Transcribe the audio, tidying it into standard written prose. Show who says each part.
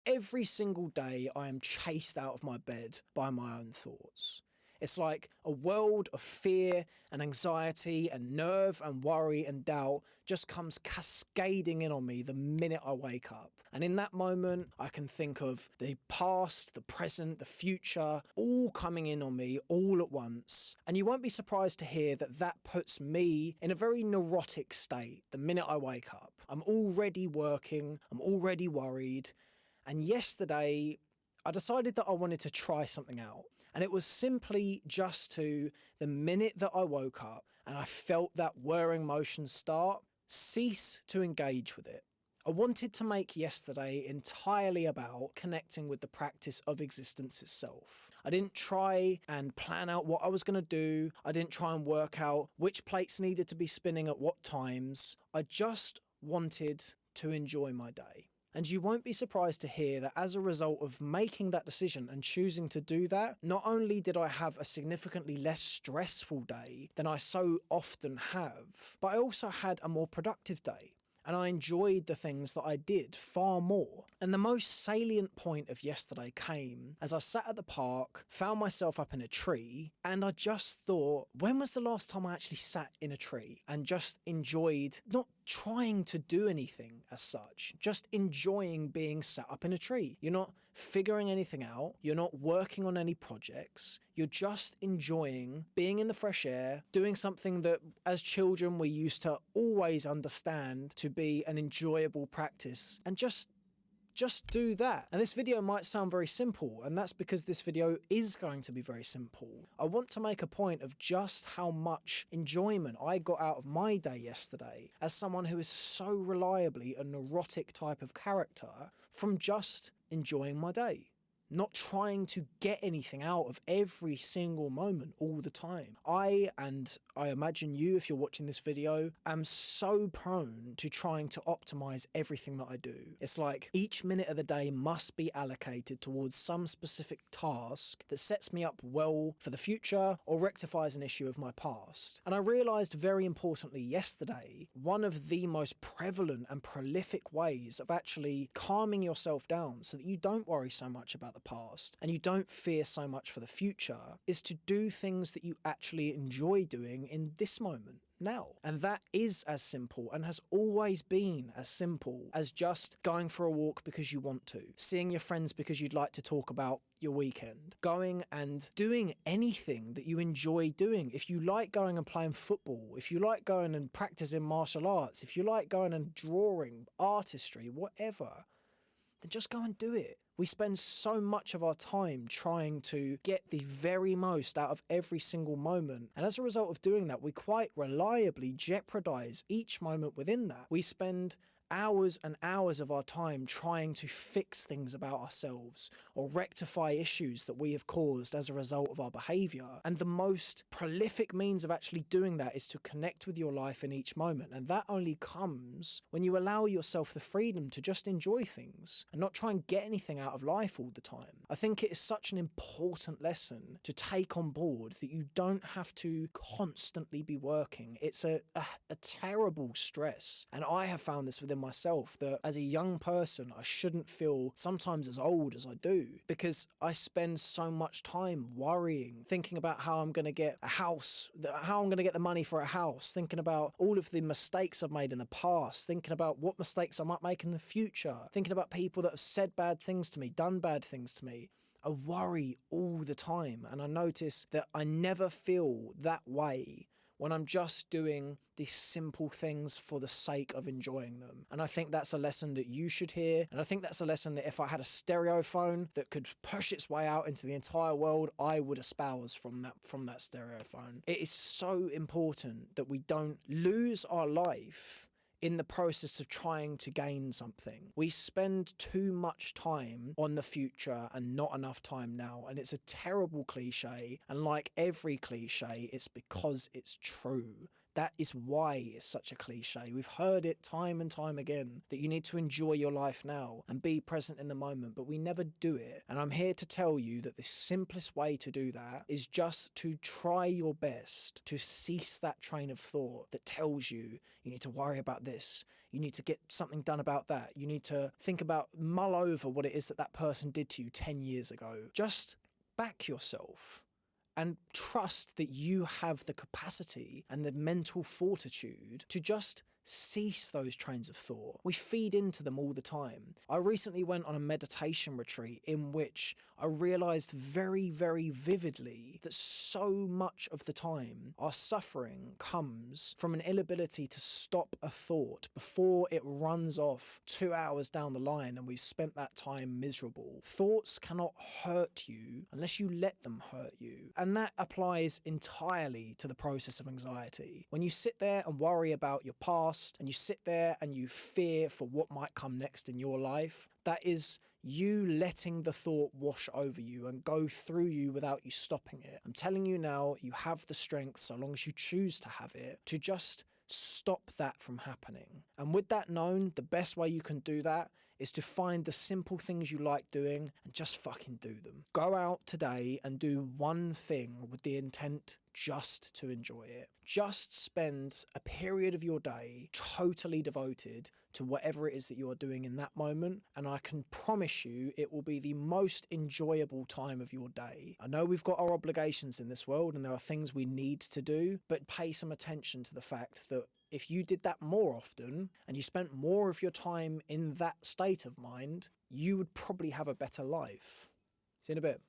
Speaker 1: Every single day I am chased out of my bed by my own thoughts. It's like a world of fear and anxiety and nerve and worry and doubt just comes cascading in on me the minute I wake up. And in that moment, I can think of the past, the present, the future, all coming in on me all at once. And you won't be surprised to hear that that puts me in a very neurotic state the minute I wake up. I'm already working, I'm already worried. And yesterday, I decided that I wanted to try something out. And it was simply just to, the minute that I woke up and I felt that whirring motion start, cease to engage with it. I wanted to make yesterday entirely about connecting with the practice of existence itself. I didn't try and plan out what I was going to do. I didn't try and work out which plates needed to be spinning at what times. I just wanted to enjoy my day. And you won't be surprised to hear that as a result of making that decision and choosing to do that, not only did I have a significantly less stressful day than I so often have, but I also had a more productive day. And I enjoyed the things that I did far more. And the most salient point of yesterday came as I sat at the park, found myself up in a tree, and I just thought, when was the last time I actually sat in a tree and just enjoyed not trying to do anything as such, just enjoying being sat up in a tree. You're not figuring anything out, you're not working on any projects, you're just enjoying being in the fresh air, doing something that as children we used to always understand to be an enjoyable practice, and just do that. And this video might sound very simple, and that's because this video is going to be very simple. I want to make a point of just how much enjoyment I got out of my day yesterday as someone who is so reliably a neurotic type of character from just enjoying my day. Not trying to get anything out of every single moment all the time. And I imagine you, if you're watching this video, am so prone to trying to optimize everything that I do. It's like each minute of the day must be allocated towards some specific task that sets me up well for the future or rectifies an issue of my past. And I realized very importantly yesterday, one of the most prevalent and prolific ways of actually calming yourself down so that you don't worry so much about the past and you don't fear so much for the future is to do things that you actually enjoy doing in this moment now. And that is as simple and has always been as simple as just going for a walk because you want to, seeing your friends because you'd like to talk about your weekend, going and doing anything that you enjoy doing. If you like going and playing football, if you like going and practicing martial arts, if you like going and drawing, artistry, whatever, then just go and do it. We spend so much of our time trying to get the very most out of every single moment. And as a result of doing that, we quite reliably jeopardize each moment within that. We spend hours and hours of our time trying to fix things about ourselves or rectify issues that we have caused as a result of our behavior. And the most prolific means of actually doing that is to connect with your life in each moment. And that only comes when you allow yourself the freedom to just enjoy things and not try and get anything out of life all the time. I think it is such an important lesson to take on board that you don't have to constantly be working. It's a terrible stress. And I have found this within myself that as a young person, I shouldn't feel sometimes as old as I do because I spend so much time worrying, thinking about how I'm going to get a house, how I'm going to get the money for a house, thinking about all of the mistakes I've made in the past, thinking about what mistakes I might make in the future, thinking about people that have said bad things to me, done bad things to me. I worry all the time, and I notice that I never feel that way when I'm just doing these simple things for the sake of enjoying them. And I think that's a lesson that you should hear. And I think that's a lesson that if I had a stereo phone that could push its way out into the entire world, I would espouse from that stereo phone. It is so important that we don't lose our life in the process of trying to gain something. We spend too much time on the future and not enough time now. And it's a terrible cliche. And like every cliche, it's because it's true. That is why it's such a cliche. We've heard it time and time again that you need to enjoy your life now and be present in the moment, but we never do it. And I'm here to tell you that the simplest way to do that is just to try your best to cease that train of thought that tells you you need to worry about this, you need to get something done about that, you need to mull over what it is that that person did to you 10 years ago. Just back yourself and trust that you have the capacity and the mental fortitude to just cease those trains of thought. We feed into them all the time. I recently went on a meditation retreat in which I realized very, very vividly that so much of the time our suffering comes from an inability to stop a thought before it runs off 2 hours down the line and we've spent that time miserable. Thoughts cannot hurt you unless you let them hurt you. And that applies entirely to the process of anxiety. When you sit there and worry about your past, and you sit there and you fear for what might come next in your life, that is you letting the thought wash over you and go through you without you stopping it. I'm telling you now, you have the strength, so long as you choose to have it, to just stop that from happening. And with that known, the best way you can do that is to find the simple things you like doing and just fucking do them. Go out today and do one thing with the intent just to enjoy it. Just spend a period of your day totally devoted to whatever it is that you are doing in that moment, and I can promise you it will be the most enjoyable time of your day. I know we've got our obligations in this world and there are things we need to do, but pay some attention to the fact that if you did that more often and you spent more of your time in that state of mind, you would probably have a better life. See you in a bit.